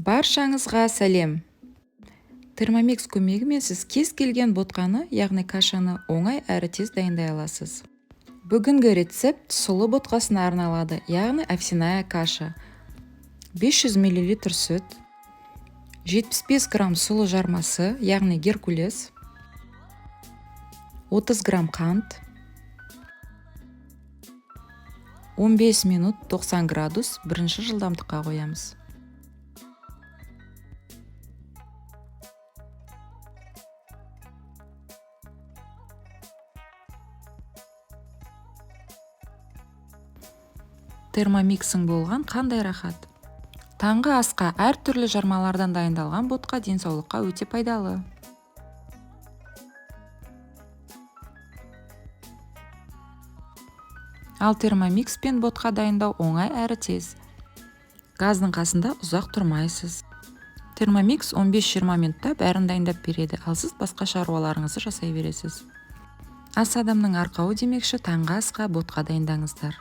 Баршаңызға сәлем. Термомикс көмегімен сіз кез келген ботқаны, яғни кашаны оңай әрі тез дайындай аласыз. Бүгінгі рецепт сұлы ботқасына арналады, яғни овсяная каша. 500 мл сүт, 75 грамм сұлы жармасы, яғни геркулес, 30 грамм қант, 15 минут 90 градус бірінші жылдамдыққа қоямыз. Термомиксің болған қандай рахат. Таңғы асқа әртүрлі жармалардан дайындалған ботқа денсаулыққа өте пайдалы. Ал термомикспен ботқа дайындау оңай әрі тез. Газдың қасында ұзақ тұрмайсыз. Термомикс 15-20 минутта бәрін дайындап береді, ал сіз басқа шаруаларыңызды жасай бересіз. Ас адамның арқауы демекші, таңғы асқа ботқа дайындаңыздар.